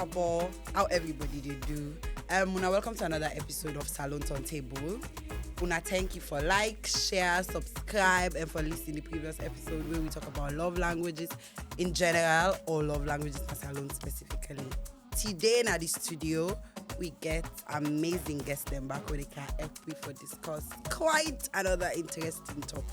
Campbell, how everybody they do. Una welcome to another episode of Salone Turntable. Una thank you for like, share, subscribe, and for listening to the previous episode where we talk about love languages in general or love languages in Salone specifically. Today in the studio, we get amazing guests them back where they can help me for discuss quite another interesting topic.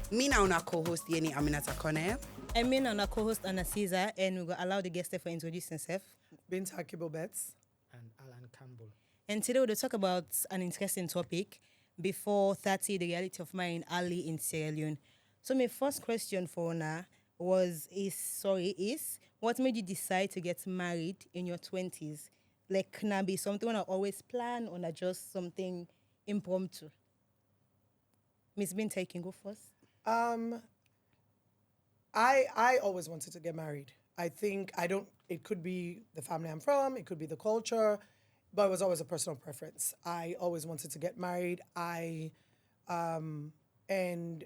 Me now una co-host Yeni Aminata Kone. And me now co-host Anna Caesar, and we will allow the guests to introduce themselves. Binta Akibo-Betts and Campbell. And today we'll talk about an interesting topic. Before 30, the reality of marrying early in Sierra Leone. So my first question for Anna is what made you decide to get married in your 20s? Like, can that be something I always plan or not just something impromptu? Miss Binta, you can go first. I always wanted to get married. It could be the family I'm from, it could be the culture, but it was always a personal preference. I always wanted to get married. And I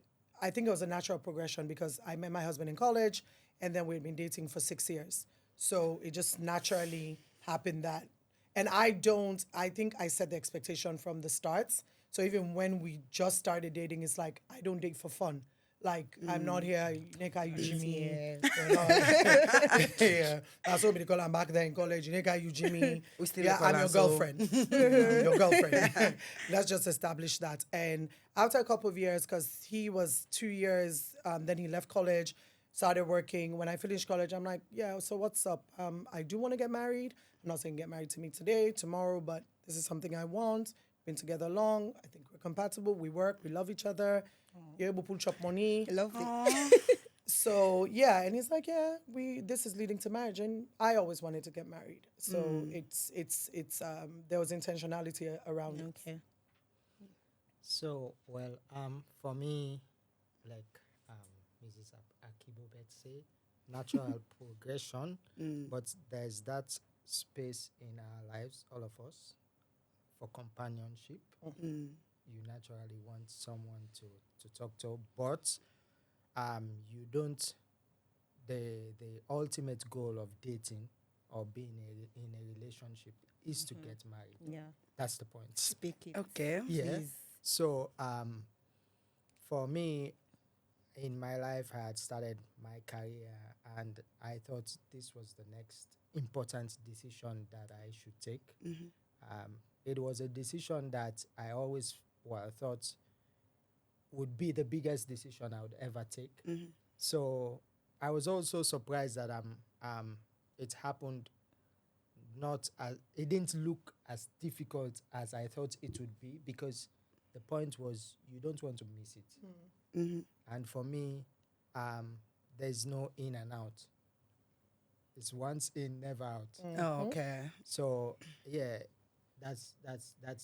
think it was a natural progression because I met my husband in college and then we'd been dating for 6 years. So it just naturally happened that. And I think I set the expectation from the start. So even when we just started dating, it's like, I don't date for fun. Like, I'm not here, Neka, you Jimmy. Yeah. That's what we call him back there in college. Neka, you Jimmy. I'm your girlfriend. Your girlfriend. Let's just establish that. And after a couple of years, because he was 2 years, then he left college, started working. When I finished college, I'm like, yeah, so what's up? I do want to get married. I'm not saying get married to me today, tomorrow, but this is something I want. Been together long. I think we're compatible. We work. We love each other. You're able to pull chop money. Lovely. So yeah, and he's like, yeah, this is leading to marriage, and I always wanted to get married. So it's there was intentionality around it. Okay. So for me, like Mrs. Akibo-Betts say, natural progression, but there's that space in our lives, all of us, for companionship. You naturally want someone to talk to, but you don't. The ultimate goal of dating or being in a relationship is to get married. Yeah. That's the point. Speak it. Okay. Yeah. Please. So for me, in my life, I had started my career, and I thought this was the next important decision that I should take. It was a decision that I always thought would be the biggest decision I would ever take. So I was also surprised that it happened it didn't look as difficult as I thought it would be, because the point was you don't want to miss it. And for me, there's no in and out. It's once in, never out. Oh, okay. So yeah, that's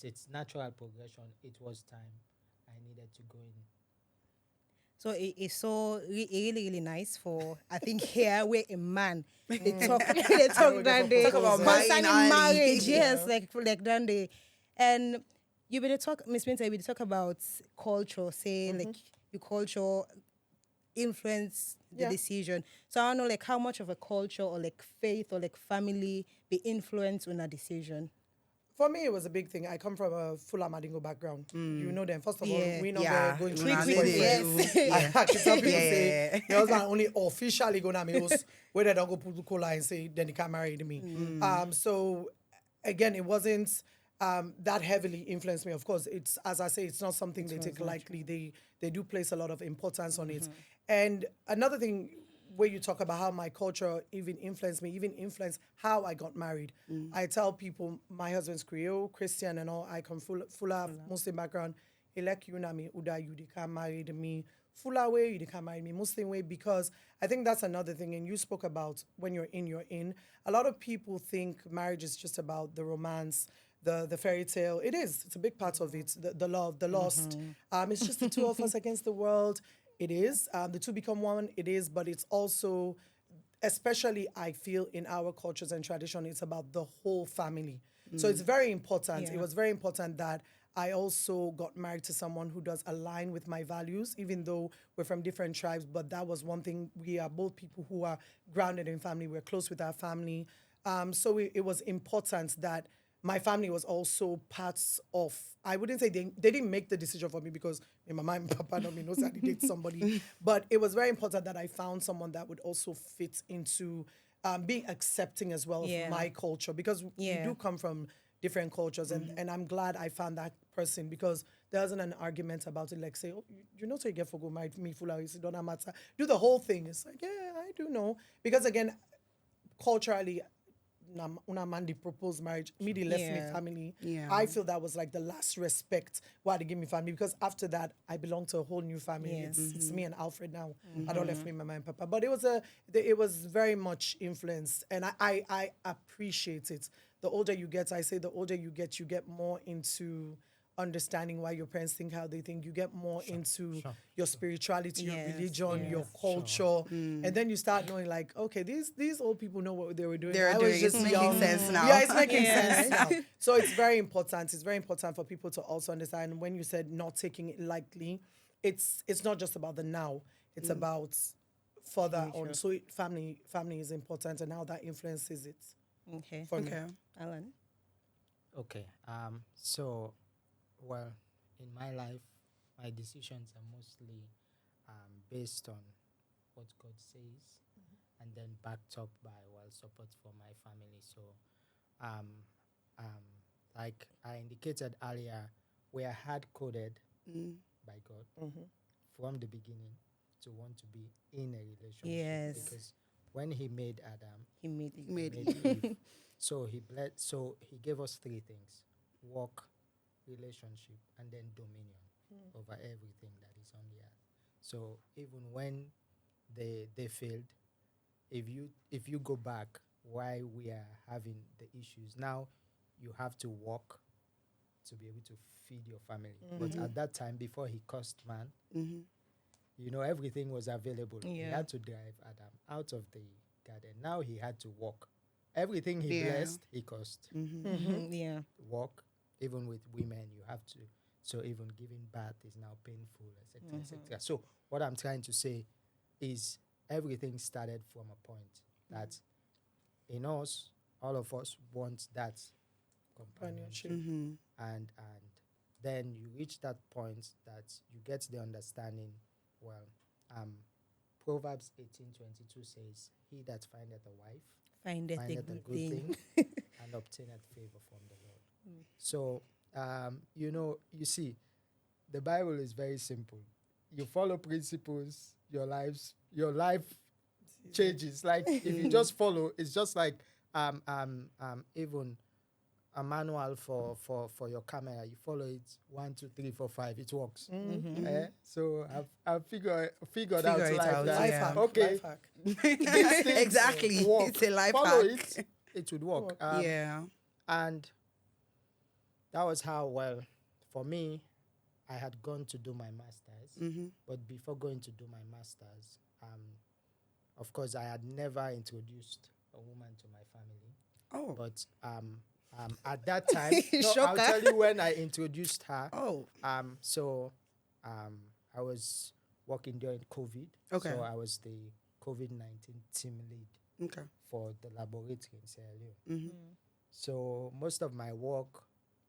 its natural progression. It was time. I needed to go in. So it's so really, really nice for, I think, here where a man, they talk that day. Talk about concerning marriage, Yeah. yes, like that day. And you better talk, Miss Binta, we talk about culture, say, like, your culture influence the decision. So I don't know, like, how much of a culture or, like, faith or, like, family be influence on a decision? For me, it was a big thing. I come from a full Amadingo background. You know them. First of all, we know Yeah. they're going to Quick, be quick, boyfriends. yes. I can tell people Yeah. say, your husband only officially going to me where they don't go put the cola and say, then they can't marry me. So again, it wasn't that heavily influenced me. Of course, it's, as I say, it's not something they take lightly. They do place a lot of importance on it. And another thing, where you talk about how my culture even influenced how I got married. I tell people my husband's Creole, Christian and all. I come full of Muslim background. He like you na me uda you can't marry me. Full way you can't marry me Muslim way, because I think that's another thing. And you spoke about when you're in. A lot of people think marriage is just about the romance, the fairy tale. It is. It's a big part of it. The love, the lost. It's just the two of us against the world. It is. The two become one. It is. But it's also, especially I feel in our cultures and tradition, it's about the whole family. So it's very important. Yeah. It was very important that I also got married to someone who does align with my values, even though we're from different tribes. But that was one thing. We are both people who are grounded in family. We're close with our family. So it was important that my family was also parts of. I wouldn't say they didn't make the decision for me because my mom and papa don't know that they date somebody, but it was very important that I found someone that would also fit into being accepting as well of my culture, because we do come from different cultures, and I'm glad I found that person, because there wasn't an argument about it, like say, oh, you know, so you get for go my me full house, it don't matter, do the whole thing. It's like, yeah, I do know, because again, culturally, una man they propose marriage, me they left me family. Yeah. I feel that was like the last respect why they give me family, because after that I belong to a whole new family. Yes. It's me and Alfred now. I don't left me my mom and papa, but it was very much influenced, and I appreciate it. The older you get, I say the older you get more into understanding why your parents think how they think. You get more into your spirituality, your religion, your culture, and then you start knowing like, okay, these old people know what they were doing. They're doing it's making sense now. Yeah, it's making sense now. So it's very important. It's very important for people to also understand, when you said not taking it lightly, it's not just about the now. It's about further on. So family is important, and how that influences it. Okay. For me. Alan? Okay. So, well, in my life, my decisions are mostly based on what God says, and then backed up by support from my family. So, like I indicated earlier, we are hard coded by God from the beginning to want to be in a relationship. Yes. Because when He made Adam, He made He made Eve. So He gave us three things: work, relationship, and then dominion over everything that is on the earth. So even when they failed, if you go back why we are having the issues now, you have to work to be able to feed your family. But at that time, before He cursed man, everything was available. He had to drive Adam out of the garden. Now he had to walk. Everything He blessed, He cursed. Yeah. Walk, even with women, you have to. So even giving birth is now painful, etc., etc. So what I'm trying to say is everything started from a point that in us, all of us want that companionship, and then you reach that point that you get the understanding. Well, Proverbs 18:22 says, "He that findeth a wife Findeth findeth a a good good thing." thing and obtaineth favor from the Lord." So, you see, the Bible is very simple. You follow principles, your life changes. Like if you just follow, it's just like even a manual for your camera. You follow it 1, 2, 3, 4, 5. It works. So I've figured out it life out, that, Life hack. okay, Life hack. these things Exactly. work. It's a life Follow hack. it would work. Yeah. And that was how, well, for me, I had gone to do my master's. But before going to do my master's, of course, I had never introduced a woman to my family. Oh. But at that time, I'll Shocker. tell you when I introduced her. Oh. I was working during COVID. Okay. So I was the COVID-19 team lead Okay. for the laboratory in Sierra Leone. So most of my work,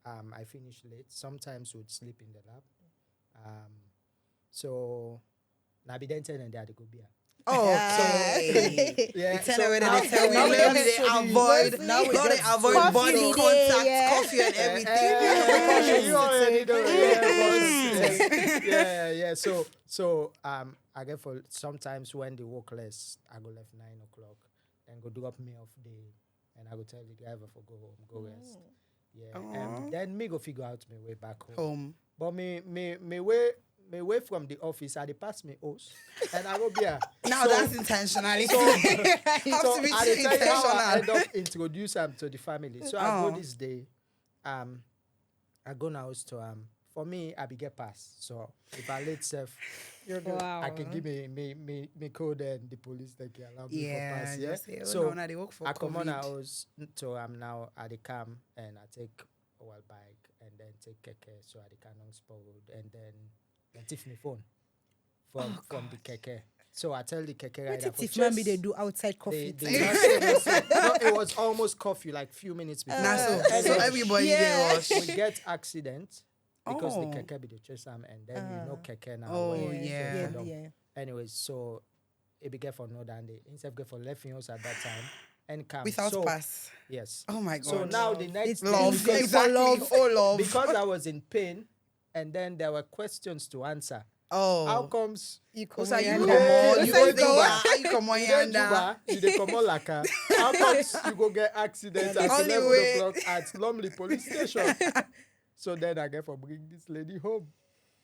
I finished late. Sometimes would sleep in the lab. So Nabi then tell them they go beer. Okay. Yeah. Tell so her whether now- they tell me now we where get they to the- avoid, now we how they get to avoid coffee body day, contact, yeah. coffee and everything. You already know. Yeah. So I get for sometimes when they work less, I go left 9 o'clock, then go drop me off there, and I go tell the driver for go home, go rest. Yeah. Then me go figure out my way back home. But me way from the office, I dey pass me house, and I go beer. Now that's intentionality. So Have to be I dey tell you how I end intentional. up introduce them to the family. So I go this day, I go now to for me I be get pass. So if I late self, Wow. I can give me code and the police they can allow me for pass. Yeah. just say, oh, So no, now they work for I come on COVID. house to now at the cam, and I take a while bike and then take keke, so at the Canon Sport Road, and then I take my phone from the keke. So I tell the keke What rider, if man be they do outside they, coffee? they just say, no, it was almost coffee, like few minutes before. Nah, so everybody they rush. We get accident because the Oh. keke be the chase am, and then you know keke now. Oh, when you yeah. get for them. Yeah. Anyways, so it be get for no and they instead get for left fingers at that time and come Without so, pass. Yes. Oh my God. So now the next It's thing, Love. because, Exactly. Oh, love. because I was in pain, and then there were questions to answer. Oh. How comes You Who's are you and come on? You You dey go Juba. How you come on you here dey Juba, you dey come on laka. How comes you go get accident at Only 11 way. o'clock at Lumley police station? So then I get for bring this lady home.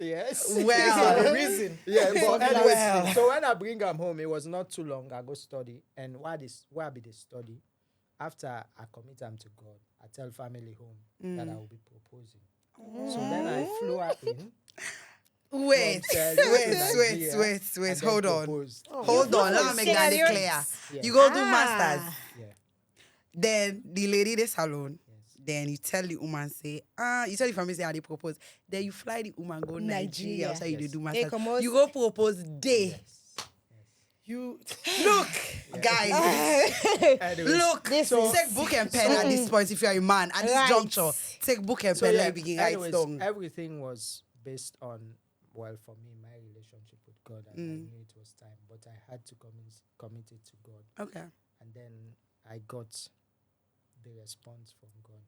Yes. Well. The reason. Yeah, but anyways, Well. so when I bring him home, it was not too long. I go study, and why I be the study? After I commit him to God, I tell family home that I will be proposing. So then I flew her in. Wait, from Sierra Leone to Nigeria, wait. and then Hold on. proposed. Hold on. Let me make that Sierra clear. Yeah. You go do masters. Yeah. Then the lady the salon. Yes. Then you tell the woman say, you tell the family say how they propose. Then you fly the woman go Nigeria. Nigeria. Outside you dey do Hey, masters. come on. You go propose day. You Look, guys. Anyways, Look, So- take book and pen at this point if you're a man. At this Right. juncture, take book and so pen. yeah, Let me begin right anyways, song. everything was based on, well, for me, my relationship with God, and I knew it was time, but I had to commit it to God, Okay. and then I got the response from God,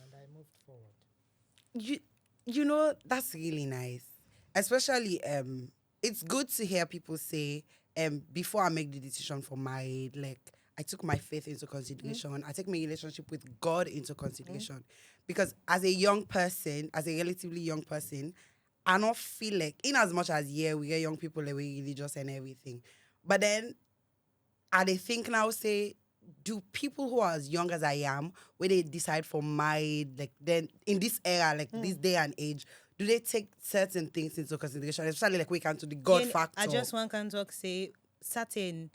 and I moved forward. You know, that's really nice. Especially it's good to hear people say before I make the decision for marriage, like I took my faith into consideration. I take my relationship with God into consideration. Because as a young person, as a relatively young person, I don't feel like, in as much as we get young people that we religious and everything, but then I think now say, do people who are as young as I am, where they decide for marriage, like then in this era, like this day and age, do they take certain things into consideration, especially like we can to the God factor? I just want can talk say certain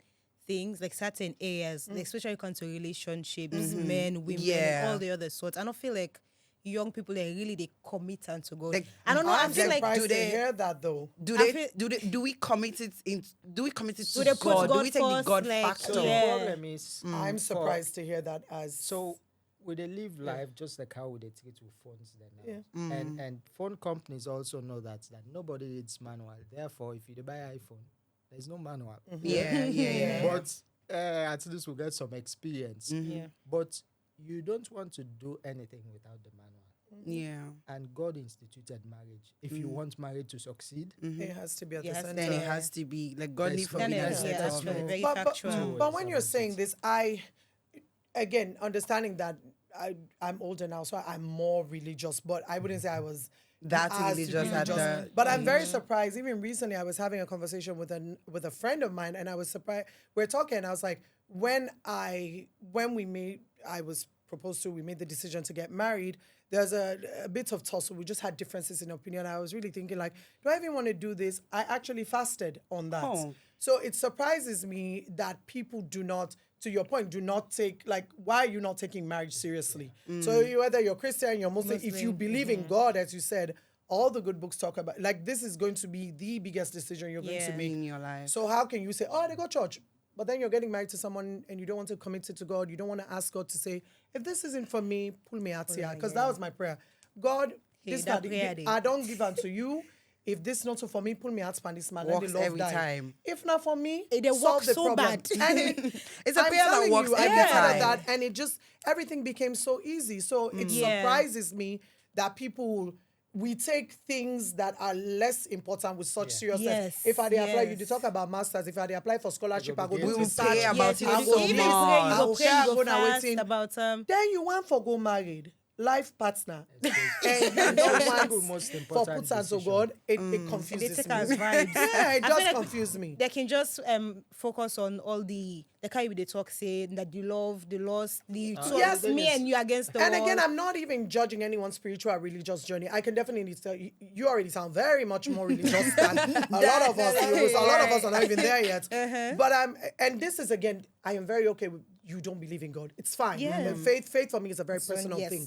things, like certain areas, like especially come to relationships, men, women, Yeah. and all the other sorts. I don't feel like young people they commit to God. Like, I don't know. I I'm feel like surprised do to they- hear that though. Do we commit it to they put God? Do God we take the first, God like, factor? So Yeah. the problem is, I'm for- surprised to hear that as So we they live life just like how they treat with phones then now. Yeah. And phone companies also know that nobody reads manual. Therefore, if you buy iPhone, there's no manual. Yeah. But at least we get some experience. yeah. But you don't want to do anything without the manual. Yeah. And God instituted marriage. If you want marriage to succeed, it has to be at the It has to center. Then it has to be like God There's need for no- me Then to it- set yeah, that's up. true. Very but, factual. but when you're saying this, again, understanding that I'm older now, so I'm more religious, but I wouldn't say I was That as religious at the But I'm very surprised. Even recently, I was having a conversation with a friend of mine, and I was surprised. We're talking. I was like, when I was proposed to, we made the decision to get married. There's a bit of tussle. We just had differences in opinion. I was really thinking, like, do I even want to do this? I actually fasted on that. Oh. So it surprises me that people do not, to your point, do not take, like, why are you not taking marriage seriously? So whether you're Christian, you're Muslim, if you believe in God, as you said, all the good books talk about, like, this is going to be the biggest decision you're going to Yeah. make in your life. So how can you say, oh, they go church, but then you're getting married to someone and you don't want to commit it to God. You don't want to ask God to say, if this isn't for me, pull me out here. Because that was my prayer. God, Hey, this that not, prayer dey. I don't give unto you. If this not so for me, pull me out, span this man. Let the Works love every die. time. If not for me, It dey solve work the so problem. bad. And It's a I'm prayer that telling works you, I every get out of time. that, and it just, everything became so easy. So it Yeah. surprises me that people, we take things that are less important with such seriousness. Yes, If I dey apply, you yes. dey talk about masters. If I dey apply for scholarship, I go We do We will research. pray about Yes, it you so go do- even if you pray, much. you go I'll pray, you share go go now fast waiting. about Then you want for go married, life partner, and you It's don't the want most for important put hands to decision. God. It They confuses take me. as vibes. Yeah, it I feel does like confuse me. They can just focus on all the kind they talk saying that you love, the lost, the so Yes. it's me and you against the And world. again, I'm not even judging anyone's spiritual or religious journey. I can definitely tell you, you already sound very much more religious than a lot of us. A lot of us are not even there yet. But and this is again, I am very okay with you don't believe in God. It's fine. Yeah. Faith for me is a very personal yes. thing.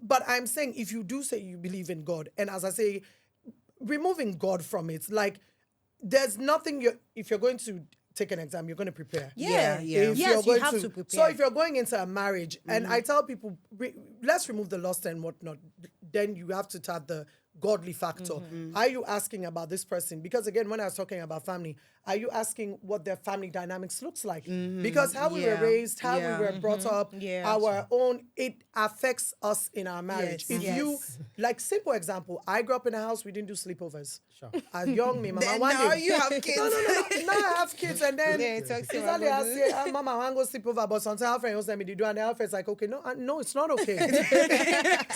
But I'm saying if you do say you believe in God, and as I say, removing God from it, like there's nothing if you're going to take an exam, you're going to prepare. Yeah. If Yes, you're going you have to prepare. So if you're going into a marriage, and I tell people, let's remove the lust and whatnot, then you have to have the godly factor. Are you asking about this person? Because again, when I was talking about family, are you asking what their family dynamics looks like? Because how we were raised, how we were brought up, our own, it affects us in our marriage. Yes. If you, like simple example, I grew up in a house, we didn't do sleepovers. Sure. As young me, mama, Then one now day, you have kids. no. Now I have kids, and then Yeah, it talks it's about not I say, mama, I want to go sleep over, but sometimes our friend will send me to do, and the friend's like, okay, no, it's not okay.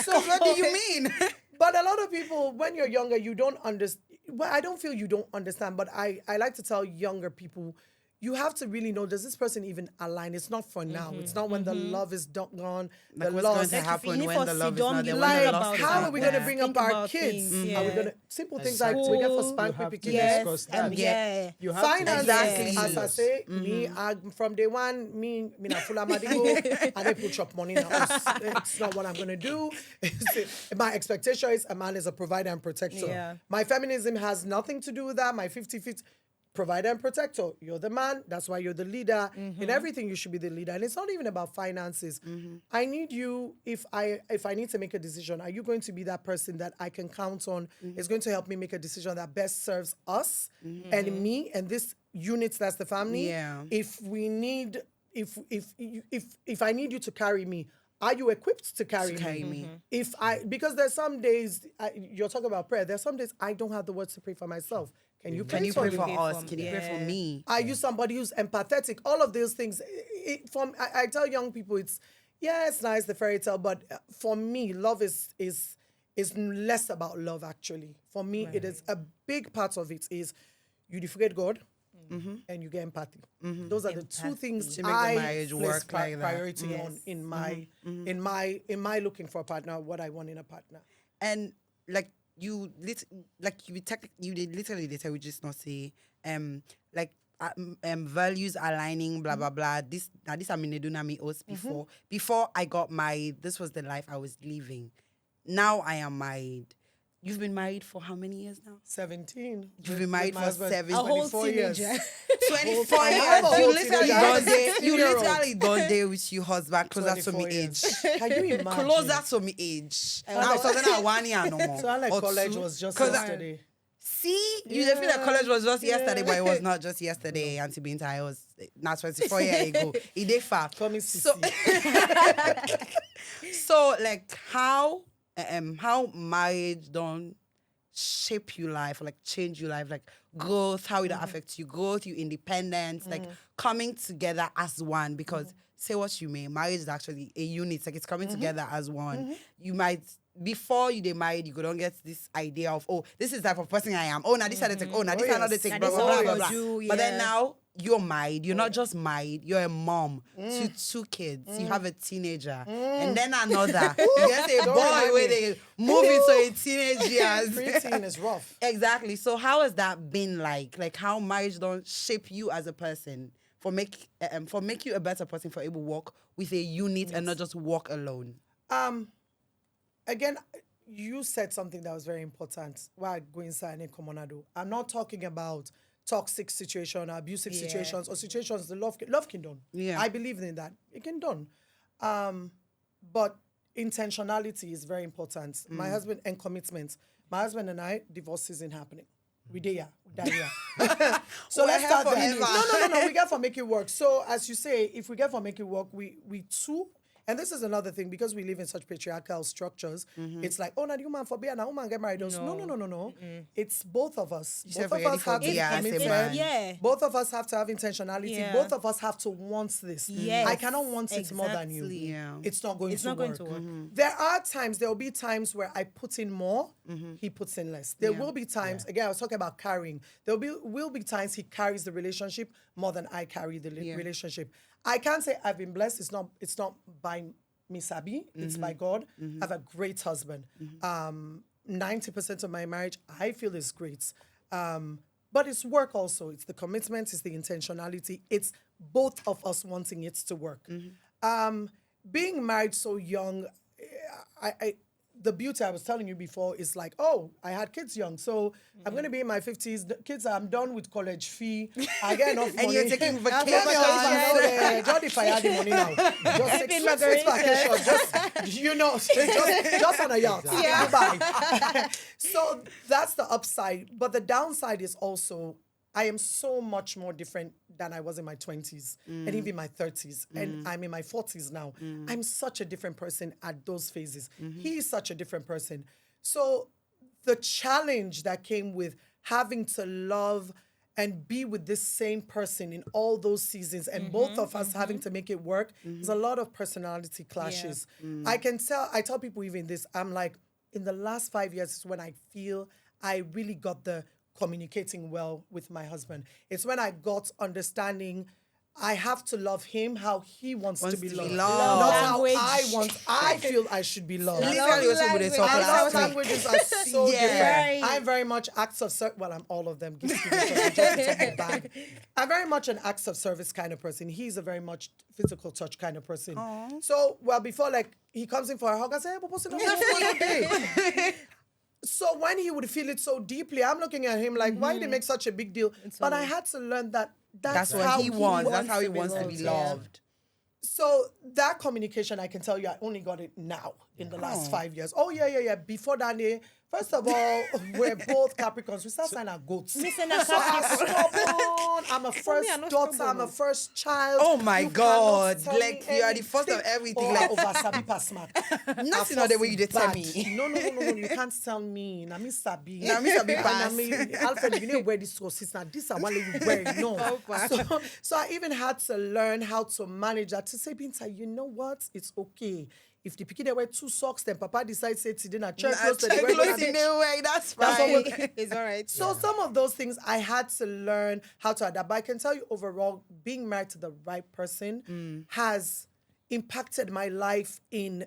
So what do you mean? But a lot of people, when you're younger, you don't understand. Well, I don't feel you don't understand, but I like to tell younger people, you have to really know, does this person even align? It's not for now. It's not when the love is gone. Like the what's love going to happen when the love is not there? When like, the lust is how not are we going to there? bring up our kids? Are we going to simple things like we get for spank You have baby to kids? discuss that. Yeah. You have Finances, to Exactly. as I say, me from day one, me na full amadigo, I don't put up money now. It's not what I'm gonna do. My expectation is a man is a provider and protector. Yeah. My feminism has nothing to do with that. My 50-50 provider and protector. You're the man. That's why you're the leader. In everything, you should be the leader. And it's not even about finances. I need you. If I need to make a decision, are you going to be that person that I can count on? Is going to help me make a decision that best serves us and me and this unit that's the family. Yeah. If we need, if I need you to carry me, are you equipped to carry me? Because there's some days you're talking about prayer. There's some days I don't have the words to pray for myself. Can you pray Can you for pray me? for us? Can you pray for me? Are you somebody who's empathetic? All of those things. I tell young people, it's nice, the fairy tale, but for me, love is less about love, actually. For me, it is a big part of it is you forget God and you get empathy. Those are the two things To make the I marriage place work like that. priority on in my looking for a partner, what I want in a partner. And like you did literally did, I would just not say values aligning, blah blah blah. This I mean me us before I got married. This was the life I was living. Now I am married. You've been married for how many years now? 17. You've been married for 7 A whole 24 years. teenager. 24 I have a years. whole You literally teenager. I have don't a date. You 16-year-old. literally don't date with your husband closer to me 24 years. age. Can you imagine? Closer to me age. Now something like 1 year no more. So I like Or college two. was just 'Cause yesterday. See, you feel that college was just yesterday, but it was not just yesterday. Auntie Binta, I was not 24 years ago. It did far. Call me So, so like how marriage don't shape your life, or like change your life, like growth, how it affects you, growth, your independence, like coming together as one. Because say what you may, marriage is actually a unit. Like it's coming together as one. You might. Before you get married, you don't get this idea of, oh, this is the type of person I am. Oh, now this is the thing. Oh, now this is another thing. Blah, this blah, is blah, what blah, you blah. do, But then yeah. now you're married. You're not just married. You're a mom to 2 kids. You have a teenager. And then another. You get a boy where they move into a teenage years. Preteen is rough. Exactly. So how has that been like? Like how marriage don't shape you as a person for make you a better person, for able to walk with a unit and not just walk alone? Again, you said something that was very important. While going inside and Comonado, I'm not talking about toxic situation, abusive situations, or situations the love can done. Yeah. I believe in that. It can done. But intentionality is very important. My husband and commitment. My husband and I, divorce isn't happening. We there, So let's start there. No. We get for make it work. So as you say, if we get for make it work, we two. And this is another thing, because we live in such patriarchal structures. It's like, oh, now the woman for beer, now woman get married. No. It's both of us. said Both of already us have for to beer as a commitment. man. Yeah. Both of us have to have intentionality. Yeah. Both of us have to want this. Yes, I cannot want it more than you. exactly. Yeah. It's not going It's to not work. going to work. There will be times where I put in more, he puts in less. There will be times, again, I was talking about carrying. There will be times he carries the relationship more than I carry the relationship. I can't say I've been blessed. It's not by me sabi, it's by God. I have a great husband. 90% of my marriage, I feel, is great. But it's work also. It's the commitment, it's the intentionality. It's both of us wanting it to work. Being married so young, the beauty I was telling you before is like, oh, I had kids young, so I'm going to be in my 50s. The kids, I'm done with college fee. I get enough money. And you're taking vacation. Just if I had the money now, just take six vacation, just on a yacht. Yeah. Dubai. So that's the upside. But the downside is also, I am so much more different than I was in my 20s and even my 30s. And I'm in my 40s now. I'm such a different person at those phases. He's such a different person. So the challenge that came with having to love and be with this same person in all those seasons and both of us having to make it work, there's a lot of personality clashes. I tell people even this, I'm like, in the last 5 years is when I feel I really got the communicating well with my husband. It's when I got understanding I have to love him how he wants to be loved. Not how I feel I should be loved. Love languages are so different. I'm very much acts of service. Well, I'm all of them. I'm very much an acts of service kind of person. He's a very much physical touch kind of person. So, before like he comes in for a hug, I say, hey, what's it? So when he would feel it so deeply, I'm looking at him like, why did he make such a big deal? But I had to learn that that's what he wants. That's how he wants to be loved. So that communication, I can tell you, I only got it now in the last 5 years. Oh, yeah. Before that, first of all, we're both Capricorns. We start signing our goats. So I'm stubborn. I'm a first daughter. I'm a first child. Oh, my God. Like, you are the first of everything. Like, over Sabi Pasmak. Nothing other way you did tell me. No. You can't tell me. Na me Sabi. Na me Sabi pass. Alfred, you need wear this clothes. Now, this is one you wear it. No. So I even had to learn how to manage that. To say, Binta, you know what? It's okay. If the pikin they wear 2 socks, then Papa decides to today na check clothes. That's fine. It's all right. So some of those things I had to learn how to adapt. But I can tell you overall, being married to the right person has impacted my life in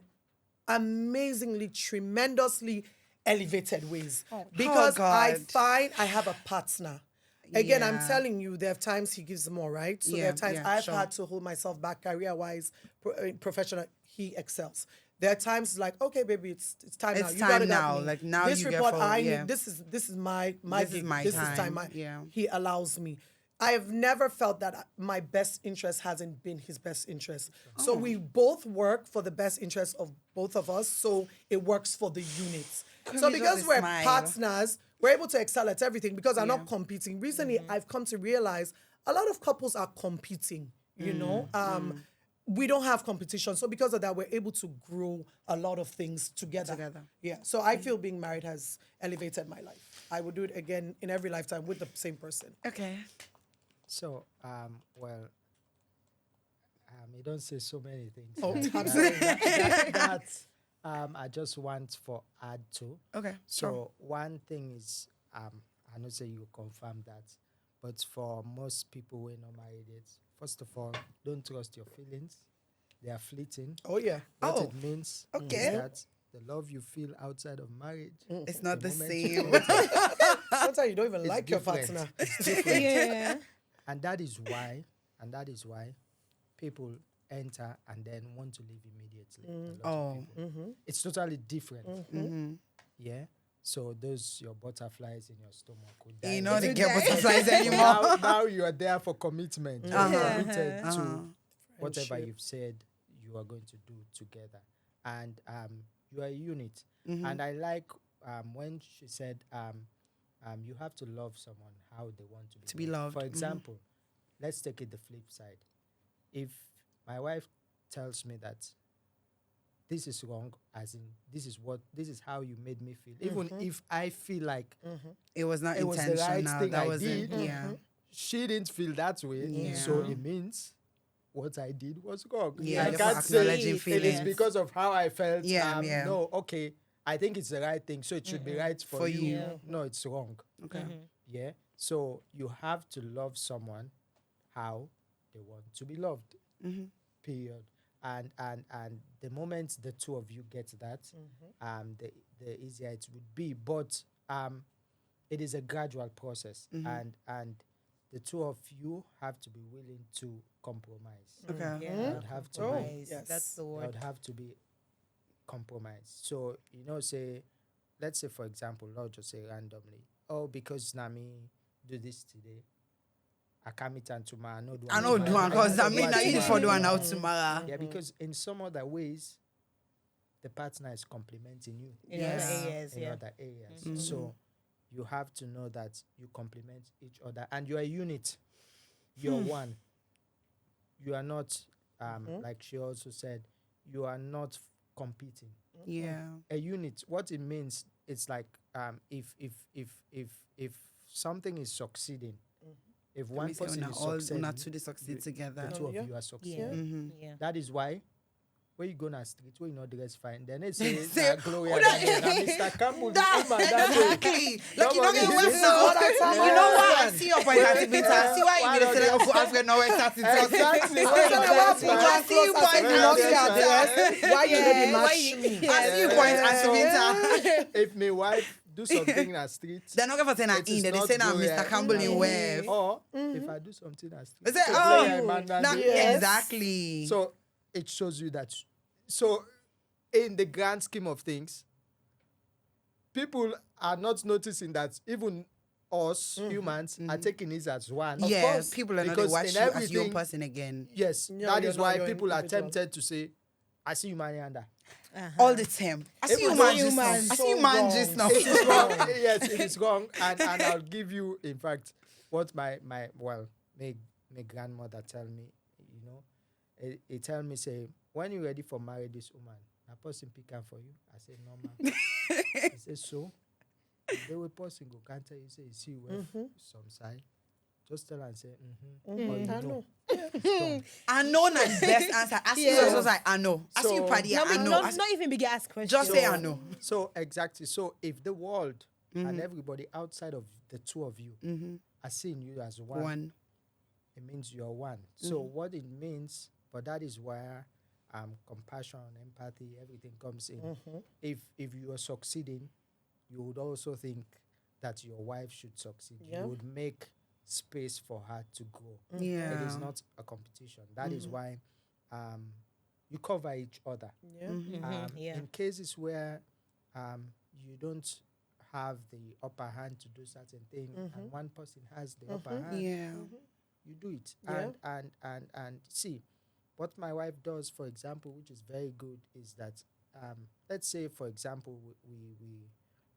amazingly, tremendously elevated ways. Because I find I have a partner. Again, I'm telling you, there are times he gives more, right? So there are times I've had to hold myself back career-wise, professional. He excels. There are times like, okay, baby, it's time now. It's You time gotta now. got me. Like now this you report get I forward, need. This is my This gig. is my This time. is time. Yeah. He allows me. I have never felt that my best interest hasn't been his best interest. So we both work for the best interest of both of us. So it works for the units. So because we're partners, we're able to excel at everything because I'm not competing. Recently, I've come to realize a lot of couples are competing, you know. We don't have competition. So because of that, we're able to grow a lot of things together. Yeah. So I feel being married has elevated my life. I would do it again in every lifetime with the same person. Okay. So, you don't say so many things. Oh, I'm that I just want for add to. Okay. So one thing is, I know say you confirm that, but for most people who are not married yet, first of all, don't trust your feelings. They are fleeting. Oh, yeah. What it means is Okay. that the love you feel outside of marriage, It's not the moment same. Sometimes you don't even it's like your different. partner. It's different. Yeah. And that is why people enter and then want to leave immediately. A lot of people. It's totally different. Yeah. So those your butterflies in your stomach would die. You know they Would get die. butterflies But anymore. now you are there for commitment. You're committed to whatever Friendship. you've said you are going to do together. And you are a unit. And I like when she said you have to love someone how they want to be loved. For example, let's take it the flip side. If my wife tells me that this is wrong, as in this is how you made me feel, even if I feel like It was not it was the intentional. right thing That I wasn't. did, Yeah. she didn't feel that way, so it means what I did was wrong. Yeah, I you're can't say acknowledging it is feelings. because of how I felt. Yeah, yeah. No, okay, I think it's the right thing, so it should be right for, For you. you. Yeah. No, it's wrong. Okay. Yeah. So you have to love someone how they want to be loved. Period. And the moment the two of you get that, the easier it would be. But it is a gradual process, and the two of you have to be willing to compromise. Okay. Yeah. You'd have to Oh, be, yes. That's the there word. would have to be compromise. So, say, let's say, for example, Lord just say randomly, oh, because Nami do this today, I can't meet her tomorrow. I know do one because I mean I need for do one out tomorrow. Yeah, because in some other ways, the partner is complimenting you. In other areas, in other areas. So you have to know that you complement each other and you're a unit. You're one. You are not, like she also said, you are not competing. Yeah. A unit, what it means, it's like if something is succeeding, if one person is succeeding, not to succeed together. the two of you are succeeding. Yeah. That is why when you go on a street, where you know dress fine, then they say, Say, Gloria, Mr. Campbell, Exactly. Like you don't get well so. You know what? I see your point, Auntie Binta. I see why you didn't say Uncle Alfred now we're starting to Exactly. I see your point. Why you didn't match me? I see your point, Auntie Binta. If my wife do something in the street, They're not going to say that in. They say that Mr. Campbell in wave. or if I do something in the street, They say, exactly. So it shows you that. So in the grand scheme of things, people are not noticing that even us humans are taking this as one. Yeah, Of course, people are not because watching in you as your everything- person again. Yes, No, that you're is not why your people are individual. tempted to say, I see you, Marianda. All the time. I see you Even man though just now. humans I see you so man wrong. just now. It is wrong. Yes, it is wrong. And I'll give you, in fact, what my grandmother tell me, he tell me, say, when you ready for marry this woman, a person pick her for you. I say, normal. He says, so? The way person go can't tell you, say, you see you some side. Just tell her and say, or you I know. I know not the best answer. Ask you also like I know. Ask you Paddy, I know. Not even begin ask questions. Just say I know. So exactly. So if the world and everybody outside of the two of you are seeing you as one, it means you're one. So what it means, but that is where compassion, empathy, everything comes in. If you are succeeding, you would also think that your wife should succeed. Yeah. You would make space for her to grow. Yeah. It is not a competition. That is why you cover each other. Yeah. In cases where you don't have the upper hand to do certain things and one person has the upper hand, Yeah. you do it. Yeah. And see, what my wife does, for example, which is very good, is that let's say, for example, we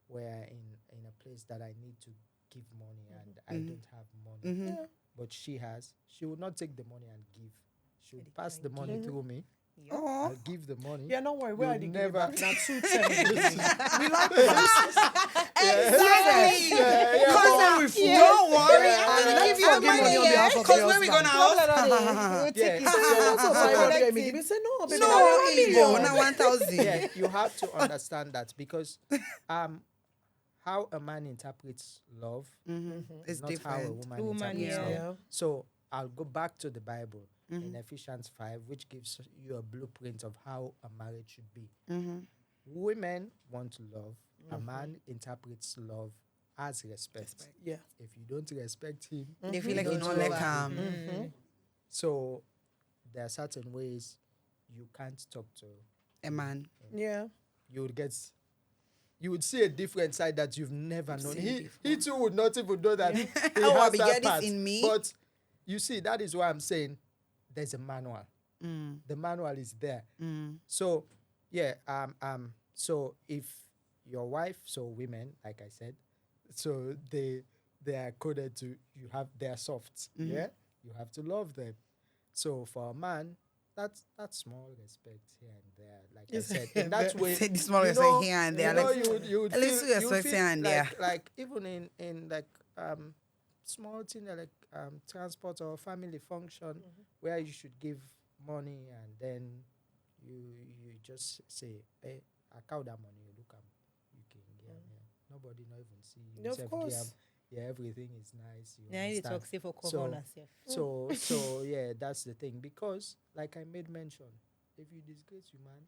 were in a place that I need to give money and I don't have money, but she has. She would not take the money and give. She would pass the money through me. I'll give the money. Yeah, don't worry. Where are You'll they never- never? Now 210. We like Exactly. Yeah. Don't worry. Yeah. I'm gonna Let's give you forgive money. money on Yeah. behalf of Because the when we gonna husband. house? We say no, baby. No, Igbo, now 1,000. Yeah, you have to understand that because how a man interprets love It's is not how a different. woman interprets yeah. love. Yeah. So I'll go back to the Bible in Ephesians 5, which gives you a blueprint of how a marriage should be. Women want to love. A man interprets love as respect. Yeah. If you don't respect him, They feel like you don't know, love like him. So there are certain ways you can't talk to. a man. Yeah. You would see a different side that you've never known. seen He too would not even know that he Oh, I has be that get this part. in me. But you see, that is why I'm saying there's a manual. The manual is there. So yeah, so if your wife, so women, like I said, so they are coded to they are soft. Yeah, you have to love them. So for a man, that's small respect here and there. Like I said, in that way, Say the small you respect know- here and there, you know, like, you would a little feel- you respect feel here and there. like even in like small thing like transport or family function where you should give money and then you just say, hey, I count that money, you look at you can get nobody not even see you. Yeah, of Self course. give, yeah, everything is nice. You Now you understand? talk say for So- cover on yourself. So yeah, that's the thing. Because like I made mention, if you disgrace you, man,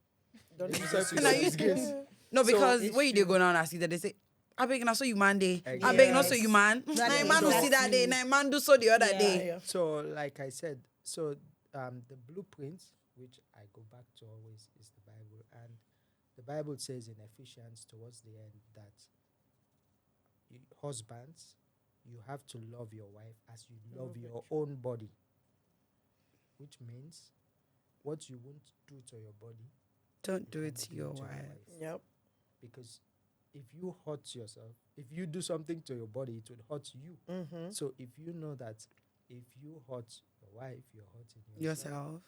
Don't you disgrace self Now is you- disgrace. No, So because if when you dey go down and see that they say, I beg not so you man day. I Exactly. beg not so you man. Now Exactly. a man will see that day. Now a man do so the other Yeah. day. Yeah. So like I said, so the blueprint, which I go back to always, is the Bible, and the Bible says in Ephesians towards the end that husbands, you have to love your wife as you love your own body, which means what you won't do to your body, Don't you do it cannot to your wife. Yep. Because if you hurt yourself, if you do something to your body, it will hurt you. So if you know that if you hurt your wife, you're hurting yourself.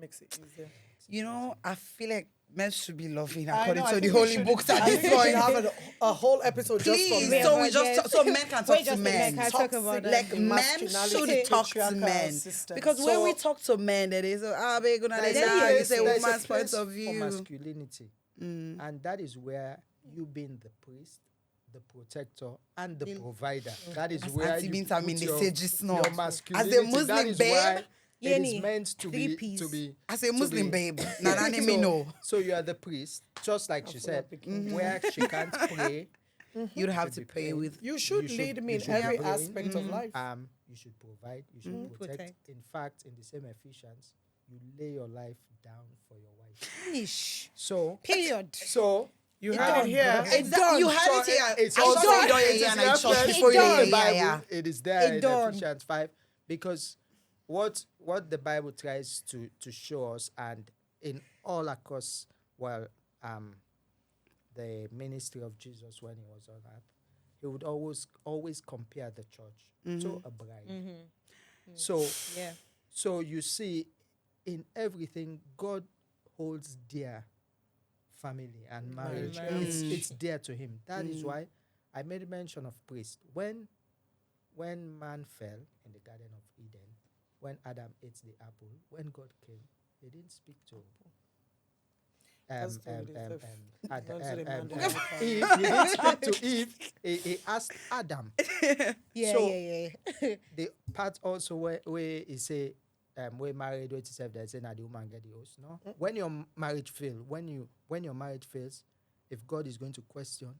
Makes it easier. You know, I feel like men should be loving I according know, I to the think we holy should- books at I this think we should point. have a whole episode just Please, for men. so we Yes. just so men can talk to just men. can talk about that. Like men Masculinity, should talk to patriarchal men system. because when So- we talk to men, there is we're gonna There's say there's woman's point place of for view. masculinity, and that is where you being the priest, the protector, and the provider. That is As where Auntie you Binta put mean, the your, sages your not. masculinity. As a Muslim that is babe, why it Yenny, is meant to be three-piece. to be. As a to Muslim be- babe, Nana me know. So you are the priest, just like she said, where she can't pray. You'd have should to be pray praying. with. You should lead me you in should every be praying. aspect of life. You should provide. You should protect. Protect. In fact, in the same Ephesians, you lay your life down for your wife. Ish. So, Period. so You heard it here. Exactly. You had it here. It's I also saw it on it here is and I checked referenced before you in yeah, the yeah, Bible. yeah. It is there in done. Ephesians 5 because what the Bible tries to show us, and in all across the ministry of Jesus when he was on earth, he would always compare the church to a bride. So Yeah. so you see, in everything, God holds dear family and marriage. It's dear to him. That is why I made mention of priest. When man fell in the Garden of Eden, when Adam ate the apple, when God came, he didn't speak to That's the way it is. Eve. He didn't speak to Eve. He asked Adam. Yeah, So- yeah. The part also where he say we married with yourself, they say now the woman get the host. No, when your marriage fail, when your marriage fails, if God is going to question,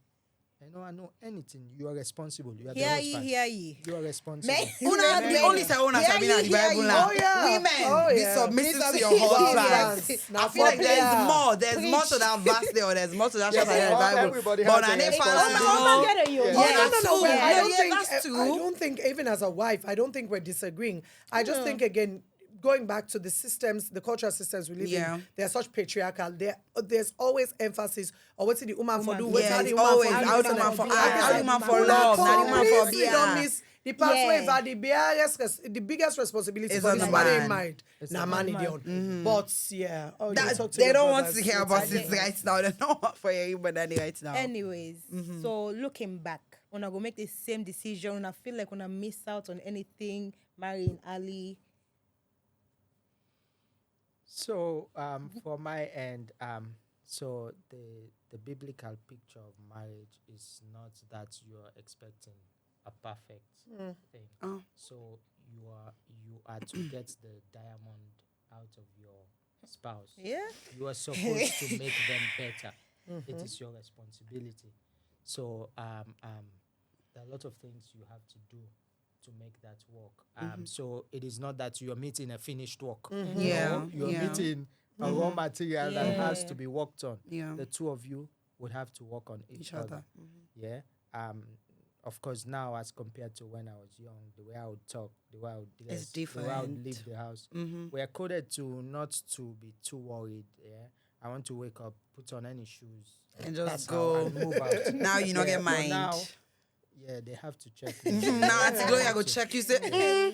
I know anything, you are responsible. You are the Hear ye, husband. hear ye. You are responsible. The only say una sabi na the Bible now. Women, be submissive to your husbands. Now I feel like there's more. There's Preach. more to that verse there, or there's more to that chapter in the Bible. Everybody But has na a they responsibility. find Get it, you. Yeah. Yeah, No. that's I true. don't Yeah, think. that's I true. don't think even as a wife, I don't think we're disagreeing. I just think again, going back to the systems, the cultural systems we live Yeah. in, they're such patriarchal. There's always emphasis on what's the woman for do, what's Yes, the woman always. for How do, the man for and act, how the man for Una love, how the man for completely don't beer. miss the part Yeah. where the biggest responsibility Is for on this the man man. ain't married. Now man is on. But yeah, you talk to They your don't want brothers, to hear about sisters. it right now. They don't want for you, but right now. Anyways, so looking back, when I go make the same decision, when I feel like when I miss out on anything, marrying Ali. So for my end, so the biblical picture of marriage is not that you are expecting a perfect thing. Oh. So you are to get the diamond out of your spouse. Yeah. You are supposed to make them better. It is your responsibility. So there are a lot of things you have to do to make that work. So it is not that you are meeting a finished work. Yeah, You are yeah. meeting a raw material that has to be worked on. Yeah. The two of you would have to work on each other. Yeah. Of course, now as compared to when I was young, the way I would talk, the way I would dress, the way I would different. leave the house, we are coded to not to be too worried. Yeah. I want to wake up, put on any shoes, And just that's how go. I move out. Now you not get but mind. now, yeah, they have to check. me. Now Auntie Gloria go check you say,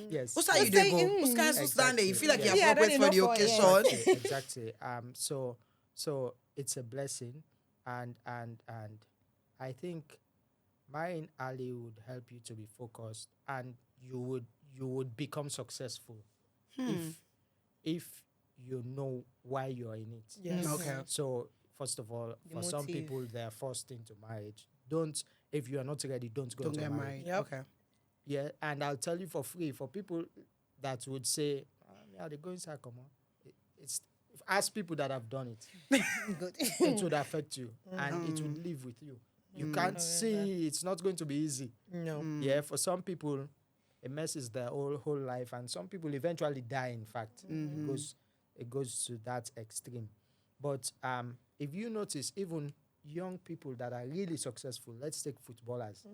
Yes. who's how you dey go? Who's kind of stand there? You feel like you're Yeah, appropriate that for the enough for- occasion. Exactly. So it's a blessing, and I think marrying Ali would help you to be focused, and you would become successful if you know why you are in it. Yes. Okay. So first of all, for some motive. people, they are forced into marriage. If you are not ready, don't go Don't into get marriage. married. Yep. Okay. Yeah, and I'll tell you for free, for people that would say, yeah, they go inside, come on. It's ask people that have done it. Good. It would affect you, and it would live with you. You can't see. It's not going to be easy. No. Yeah, for some people, it messes their whole life, and some people eventually die. In fact, it goes to that extreme. But if you notice, even young people that are really successful, let's take footballers.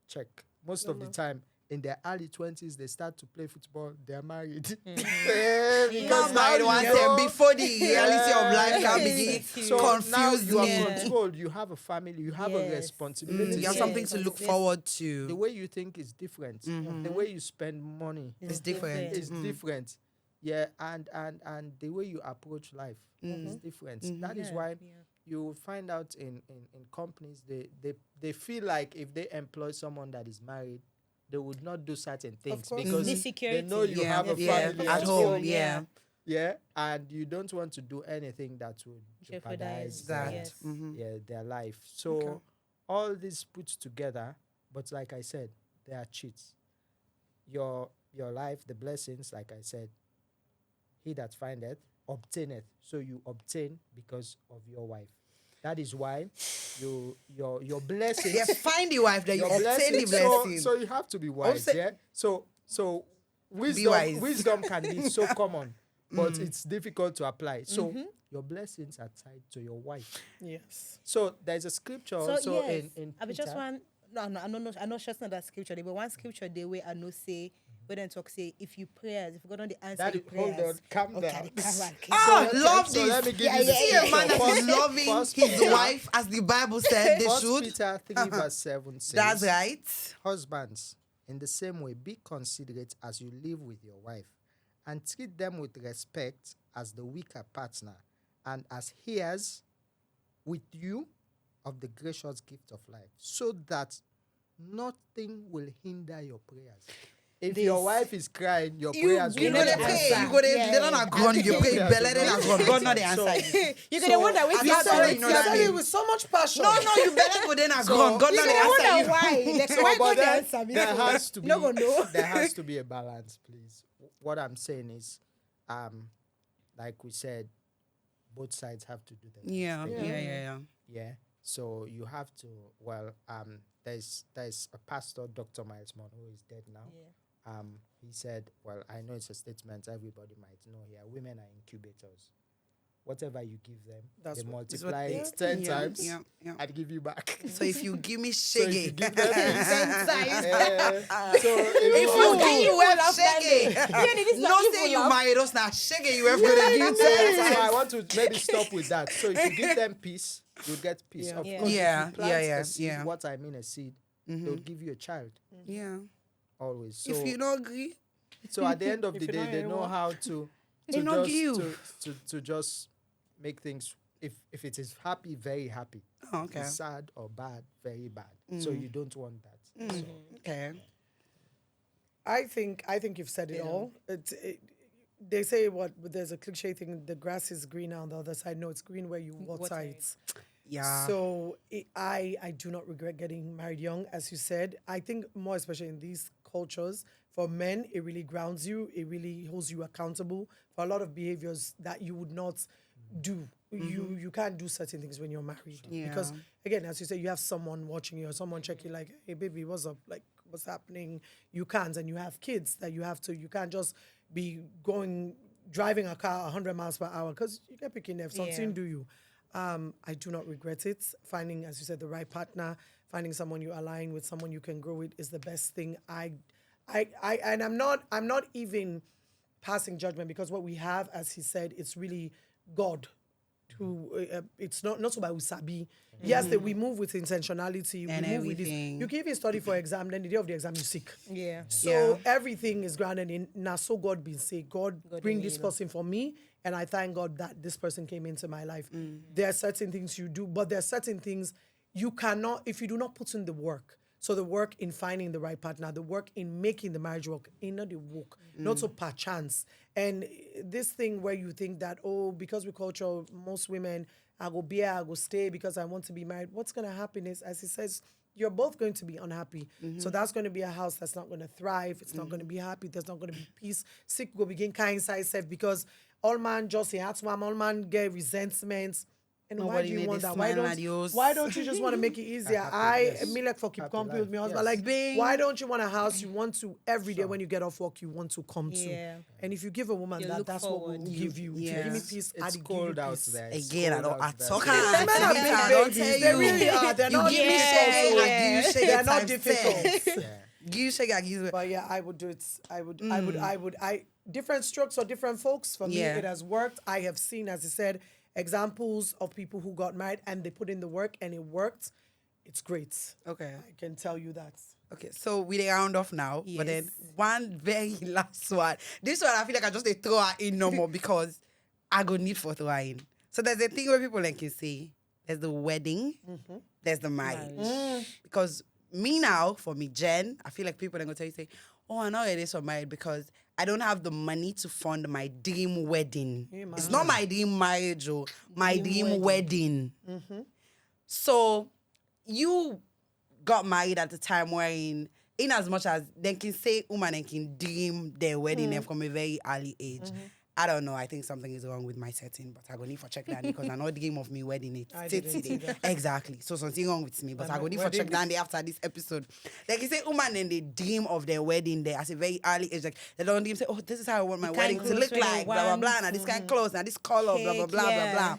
Check. Most of the time, in their early 20s, they start to play football. They are married. Not married once and before the reality of life can begin so now confused you are me. controlled. You have a family. You have a responsibility. You have So something to look forward to. the way you think is different. The way you spend money It's different. is different. Yeah, and the way you approach life is different. That is why you will find out in companies, they feel like if they employ someone that is married, they would not do certain things because they know you have a family at home. Yeah. Yeah, and you don't want to do anything that would jeopardize that. their life. So all this put together, but like I said, they are cheats. Your life, the blessings, like I said, he that findeth obtaineth. So you obtain because of your wife. That is why your blessings. Yeah, find the wife that you your obtain the blessings. blessing. So you have to be wise. Yeah. So wise. wisdom can be so common, but it's difficult to apply. So your blessings are tied to your wife. Yes. So there's a scripture also in I Peter. just want I know just not that scripture, but one scripture the way I know say when they talk say if you prayers, if God don't answer That your hold prayers. on, calm down. Love So this. let me give you See a man that is First loving his Peter. wife as the Bible said they First should. Peter 3 verse 7 says, That's right. Husbands, in the same way, be considerate as you live with your wife, and treat them with respect as the weaker partner, and as heirs with you of the gracious gift of life, so that nothing will hinder your prayers. If your wife is crying, your prayers You will go not to be pray. answered. You go to they don't agree. You pray belly and agree. God not the answer. You gonna wonder I which got sorry, you know that mean. With so much passion. No, you better go then agree. God not the answer you. why. So, Why but God then answer me? there has to be No one know. there has to be a balance, please. What I'm saying is, like we said, both sides have to do that. Yeah. So you have to. Well, there's a pastor, Dr. Miles Mon, who is dead now. He said, well, I know it's a statement everybody might know here. Women are incubators. Whatever you give them, That's they what- multiply is it what 10 yeah, times. yeah. I'd give you back. So if you give me So if you shaggy, give them peace, so if you give you well shaggy, no no say you married us now shaggy you have got to give so them. I want to maybe stop with that. So if you give them peace, you'll get peace. Yeah. Of Yeah. course, Yeah, if you plant yeah, a seed, yeah. what I mean a seed, they'll give you a child Yeah. always. So, If you don't agree, so at the end of the you day, don't they know want- how to They not give. to just make things. If it is happy, very happy. oh, If okay, it's sad or bad, very bad. So you don't want that. So, okay. I think you've said it all. They say there's a cliche thing, the grass is greener on the other side. No, it's green where you water it. Yeah. So I do not regret getting married young, as you said. I think more especially in these cultures, for men, it really grounds you. It really holds you accountable for a lot of behaviors that you would not do. You can't do certain things when you're married. Yeah. Because again, as you say, you have someone watching you or someone checking like, hey baby, what's up? Like what's happening? You can't, and you have kids that you can't just be driving a car 100 miles per hour because you get picking if something do you. I do not regret it. Finding, as you said, the right partner, finding someone you align with, someone you can grow with is the best thing. And I'm not even passing judgment because what we have, as he said, it's really God who it's not so by usabi. Yes, that we move with intentionality. And we move with this. everything. You can even study for exam, then the day of the exam you sick. Yeah. So everything is grounded in now. So God been say, God bring this person for me, and I thank God that this person came into my life. There are certain things you do, but there are certain things you cannot if you do not put in the work. So the work in finding the right partner, the work in making the marriage work, in not the work, not so per chance. And this thing where you think that, oh, because we culture, most women, I go be, I go stay because I want to be married. What's going to happen is, as he says, you're both going to be unhappy. So that's going to be a house that's not going to thrive. It's not going to be happy. There's not going to be peace. Sick will begin kind side self because all man just say, all man get resentments. And why Nobody do you need want this that? smile adios. Why don't you just want to make it easier? Me like for keep Happy company with life, me husband. yes. Like, Bing. why don't you want a house you want to every day Sure. when you get off work you want to come Yeah. to? And if you give a woman You that, look that's what forward. we'll give you. If you give me peace, It's I'll give you cold out peace. there. It's Again, I cold don't. out I there. talk. So- Men are big I don't babies. tell They you. really are. They're You not give me Yeah, shake, I yeah. give you shake. They're not times difficult. 10. Yeah. Give you shake, I give you. But yeah, I would do it. I different strokes for different folks. For me, Yeah. it has worked. I have seen, as I said, examples of people who got married and they put in the work and it worked. It's great. Okay. I can tell you that. Okay, so we round off now, but then Yes. one very last one. This one I feel like I just dey throw her in no more because I go need for throw her in. So there's a thing where people like can say there's the wedding, there's the marriage. Because me now, for me, Jen, I feel like people are gonna tell you say, oh, I'm not ready for marriage because I don't have the money to fund my dream wedding. It's not my dream marriage, oh, my dream wedding. So you got married at a time wherein, in as much as they can say woman can dream their wedding from a very early age. I don't know. I think something is wrong with my setting, but I go need for check that because I know dream of me wedding it. I didn't today. either. Exactly. So something wrong with me, but I go need for wedding check that day after this episode. Like you say, woman and they dream of their wedding there at a very early age. Like they don't even say, oh, this is how I want my wedding to look clothes like. Blah blah want, blah. Now this kind of clothes. Now this color. Blah blah cake, blah blah yeah. blah.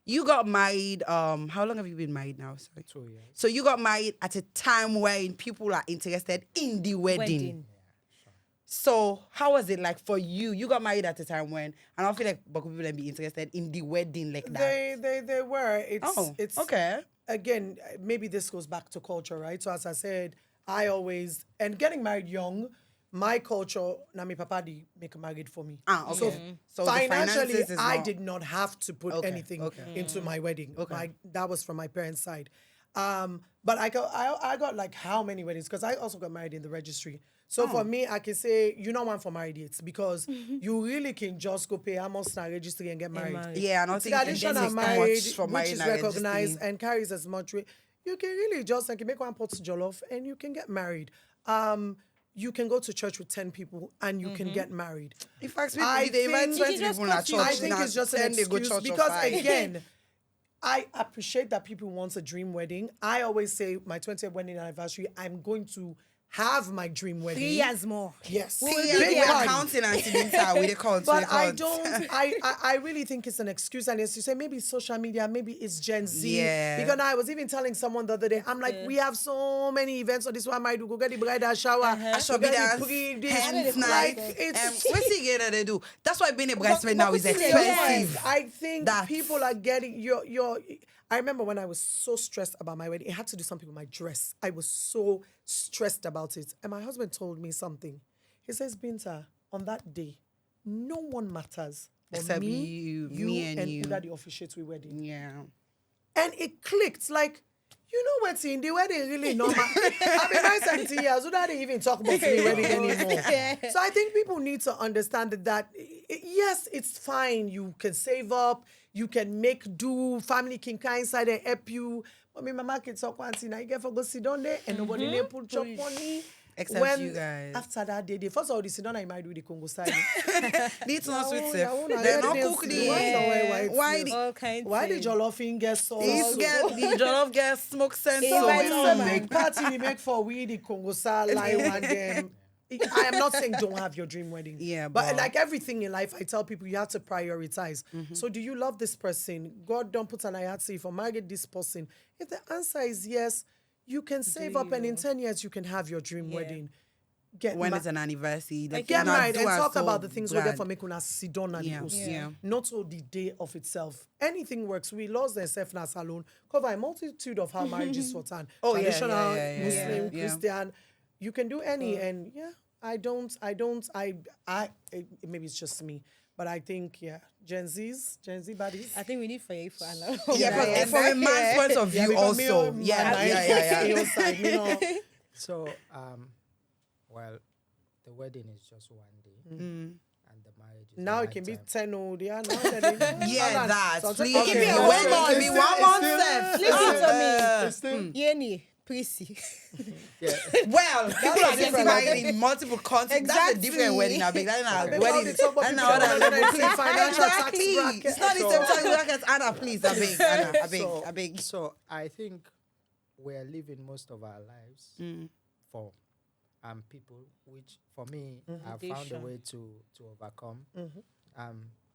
You got married. How long have you been married now? Sorry. 2 years. So you got married at a time when people are interested in the wedding. So how was it like for you? You got married at a time when I don't feel like but people then be interested in the wedding like that. They were. It's okay. Again, maybe this goes back to culture, right? So as I said, I always and getting married young, my culture, na my papa di make married for me. Okay. So the Financially, finances is I not- did not have to put anything into my wedding. Okay. That was from my parents' side. But I got like how many weddings? Because I also got married in the registry. So for me, I can say you don't want for married yet because you really can just go pay almost na registry and get married. Yeah, I don't think it Traditional takes marriage, much for which marriage is and recognized registry. and carries as much weight, you can really just like make one pot jollof and you can get married. You can go to church with 10 people and you can get married. In fact, people I they invite think- 20 You can just people at go to- church. I think now it's just an 10 they go excuse church of because 5. again, I appreciate that people want a dream wedding. I always say my 20th wedding anniversary, I'm going to have my dream wedding. 3 years more. Yes. See, Big we are one. counting and sitting there with the count. But I don't, I really think it's an excuse. And as you say, maybe it's social media, maybe it's Gen Z. Yeah. Because I was even telling someone the other day, I'm like, we have so many events. So this one might do, go get the bridal shower. I should be there. Hands Like, night. it's... What's he getting they do? That's why being a bridesmaid now is expensive. Yes, I think That's- people are getting your. I remember when I was so stressed about my wedding, it had to do something with my dress. I was so stressed about it. And my husband told me something. He says, Binta, on that day, no one matters but Except me, me and you. who that the officiates we wedding. Yeah. And it clicked like, you know what, in the wedding really normal. I've been married 17 years, so that they even talk about the wedding anymore. So I think people need to understand that yes, it's fine. You can save up, you can make do, family can come inside and help you. But my mama can talk once in you get for go sit down there and nobody may put chop money. Except you guys. After that day, first of all, the sit down I married with the Congo style. Need not sweet Yeah, safe. I wanna They're hear not this. cook the. Why the- All kinds. Why the of- jollof get sauce? These get the jollof get smoke sense. So Invite it's some a man. big party we make for we the Congo style live and them. I am not saying don't have your dream wedding. Yeah, but but- like everything in life, I tell people you have to prioritize. So do you love this person? God don't put an ayat say if I marry this person. If the answer is yes, you can save up and in 10 years you can have your dream wedding. Get When ma- it's an anniversary, like Get you know, married do and us talk so about the things we're there grand. for making us sit down and Yeah, host. yeah. Not so the day of itself. Anything works. We lost themselves in our salon. Cover a multitude of how marriages for time. Oh, yeah, Traditional, yeah, Muslim, yeah. Christian. You can do any and yeah, maybe it's just me. But I think, Gen Z baddies. I think we need for you for another. Yeah, from a man's point of view because me also. on Yeah, my yeah. side, you know. So, well, the wedding is just one day, and the marriage is Now a it can be lifetime. 10 old, yeah. Yeah, that. So Please, okay, give me yeah, one so month. it's Give me still- 1 month it's left. Listen to me. It's still Yeni, Prissy. Yeah. Well, people are getting different. married in multiple countries. That's a different Exactly. wedding. I beg. That's not Maybe a wedding. all the top of That's people not don't other know level. the financial tax Exactly. bracket. It's not the same tax bracket. Anna, please. I beg. Anna, I beg. So I think we're living most of our lives for people, which for me, I've found a way to overcome,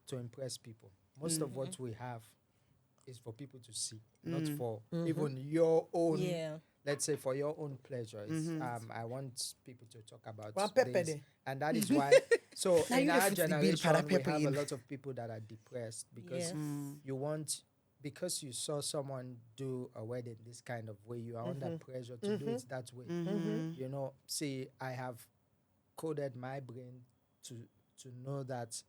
to impress people. Most of what we have is for people to see, not for even your own. Yeah. Let's say for your own pleasure. I want people to talk about One pepper this, there. and that is why. So Now in you our fit the bill, generation, para we pepper have in. a lot of people that are depressed because Yes. you want. Because you saw someone do a wedding this kind of way, you are under pressure to do it that way. You know, see, I have coded my brain to know that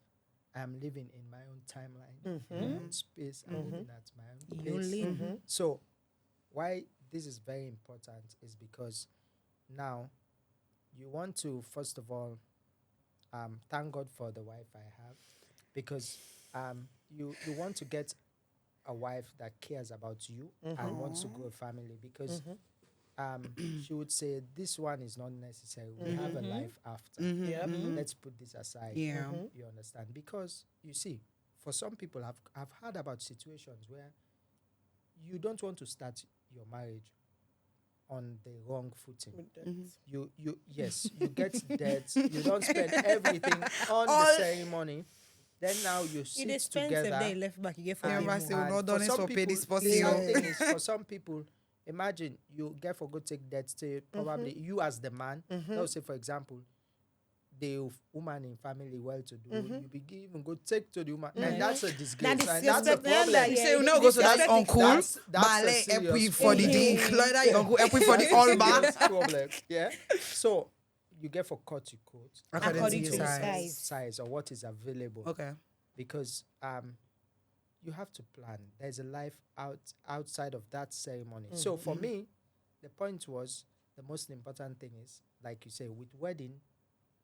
I'm living in my own timeline, in my own space, I'm living at my own You pace. live. So, why this is very important is because now you want to, first of all, thank God for the wife I have, because you want to get a wife that cares about you and wants to grow a family, because she would say this one is not necessary. We have a life after. Let's put this aside. Yeah. You understand? Because you see, for some people, I've heard about situations where you don't want to start your marriage on the wrong footing. You get debt. You don't spend everything on the ceremony. Then now you You sit dey spend some together. day left back. You get for Yeah, them. but still, And not done for it some for pay people, this the pussy. sad thing is, for some people, imagine you get for go take debt to probably you as the man. Let's say, for example, the woman in family well to do, you begin even go take to the woman, and that's a disgrace. That And that's a disrespect, problem. yeah, You say you know go to that disrespect uncle, That's a Bale serious Epi for the problem. dick, Loida, you go Epi for the That's a Alba. serious problem. Yeah. So you get for cut to coat According to your size. size or what is available. Okay. Because you have to plan. There's a life outside of that ceremony. So for me, the point was the most important thing is, like you say, with wedding,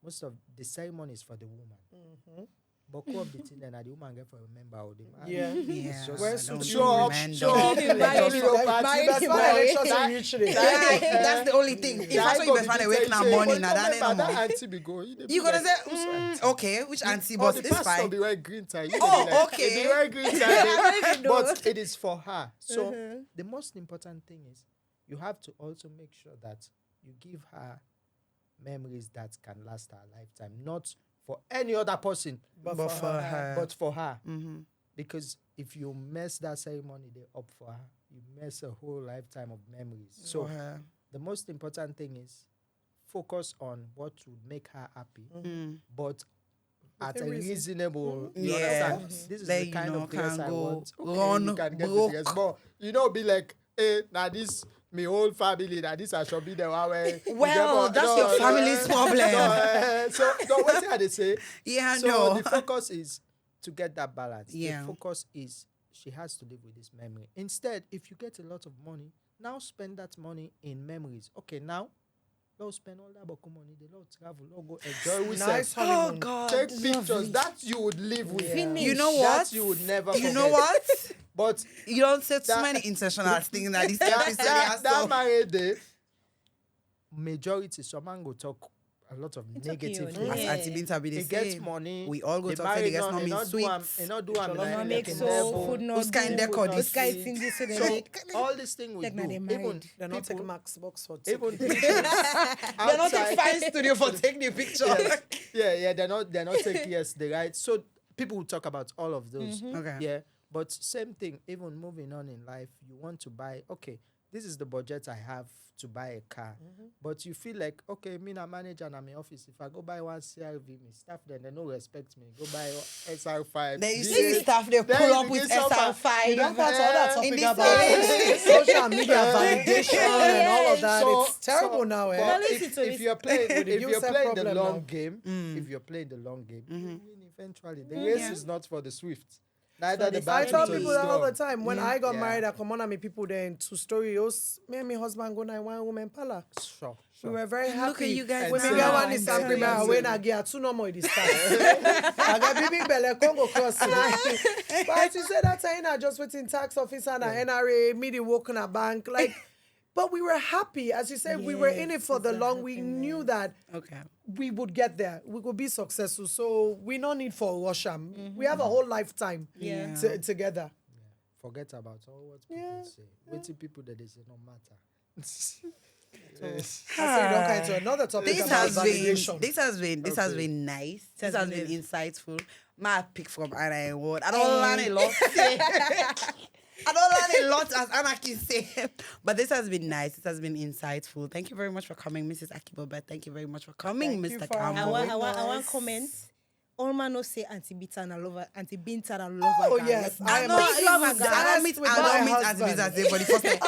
most of the ceremony is for the woman. But co of the thing then the woman get for a member of the man. Yeah. Yeah. Where I suit don't you? Show up, remember. show up. Married Just go party. married That's not boy. elections in usually. That's the only thing. If I saw you best friend awake now morning, now that ain't no more. auntie be go. You gonna say, okay, which auntie Oh, boss the is pastor fine. be wearing green tie. You Oh, dey be like, okay. he be wearing green tie. But it is for her. So the most important thing is you have to also make sure that you give her memories that can last her lifetime, not for any other person, But But for for her. but for her. Because if you mess that ceremony day up for her, you mess a whole lifetime of memories. So For her. the most important thing is focus on what would make her happy, but at a reasonable, you Yeah. understand? This is Then the you kind know, of dress can I go want. run you can get broke. the dress, but you know, be like, hey, now this me whole family, now this I should be the one where. Well, that's your family's problem. So what did they say? Yeah, So no. the focus is to get that balance. Yeah. The focus is she has to live with this memory. Instead, if you get a lot of money, now spend that money in memories. Okay, now, Lord spend all that boku money, the Lord travel, Lord go enjoy with Nice Oh honeymoon. God. Take pictures that you would live with. Finish. You know That what? you would never You forget. know what? But You don't say too That- many intentional things that this episode has that so. married day, majority, some man go talk a lot of negative okay, things. As yeah. Auntie Binta be the He gets same. money. We all go the talk say the married guys non- not he mean not do am- sweets. he not do am Shall like not No Like make in so level. food not Who's kind do. decor Those this? guys think this so So they all this thing we Like now do, they even married. They're not taking people, MaxBox for even ticket. people They're not outside- a fine studio for taking the picture. yeah, they're not taking the right. So people will talk about all of those. Okay. Yeah, but same thing. Even moving on in life, you want to buy. Okay, this is the budget I have to buy a car, but you feel like, okay, me na manager and I'm in office. If I go buy one CRV, me staff then they no respect me. Go buy SR5. Then you This- see staff they then pull you up with begin suffer. SR5. That's all in that's this about social media validation and all of that. So- It's terrible so- now, but eh? Now listen if, to if this. you're playing, With the if you're Yusuf playing the problem long now. game, if you're playing the long game, you win eventually. The race is not for the swift. Neither the they I battle tell to the people that all the strong. time. When I got Yeah. married, I come on and me people there in two stories. Me and my husband go na one woman pala. Sure. We were very happy. Look at you guys When we now. get one in That's San Prima, crazy. when I get two no more this time. I got BB Belle Congo cross now. But you said that time I just waiting tax officer and a NRA, me the work in a bank. Like But we were happy. As you said, we were in it for the long. We knew that we would get there. We would be successful. So we no need for Russian. We have a whole lifetime together. Forget about all what people say. Waiting people that they say no matter. I say you don't go into another topic. This has been nice. This has been insightful. My pick from Anna and Ward. I don't learn a lot. I don't learn a lot, as Anna can say. But this has been nice. This has been insightful. Thank you very much for coming, Mrs. Akibo-Betts. Thank you very much for coming, Mr. Campbell. I want comments. All man no say Auntie Binta and love Auntie Binta and love her. Oh yes, I don't meet Auntie Binta for the first time.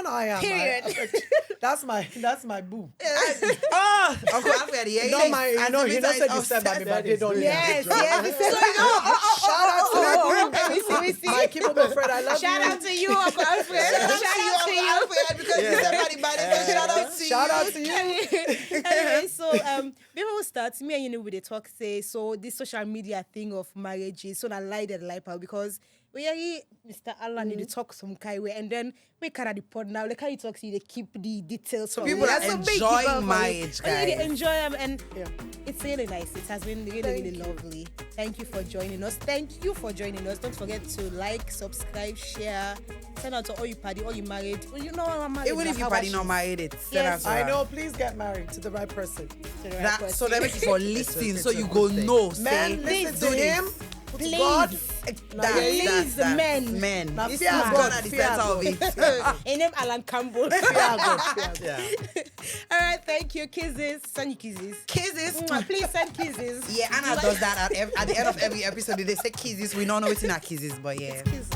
I am. Period. That's my boo. Uncle Alfred, he He not said December, but they don't. Yes. Shout out to we see. my Kibo friend. I love you. Shout out to you, Uncle Alfred. Shout out to you. Because December the body. Shout out to you. Anyway, so before we start, me and you know with the talk say so this social media thing of marriage is so I lied at light because we are Mr. Alan need to talk some kind way and then we carry the pod now. Like how you talk to you, they keep the details. So people are enjoying marriage, guys. They enjoy them and it's really nice. It has been really lovely. Thank you for joining us. Thank you for joining us. Don't forget to like, subscribe, share. Send out to all you party, all you married. Well, you know I'm married. Even if you party not married, it's I know. Please get married to the right person. So that makes you for listening, so you go know. Men, listen to him. Please. God. Please, men. Now, this is God at the center of it. His name Alan Campbell. All right, thank you. Kisses. Send you kisses. Kisses. Please send kisses. Yeah, Anna does that at the end of every episode. They say kisses. We don't know it's in our kisses, but yeah. Kisses.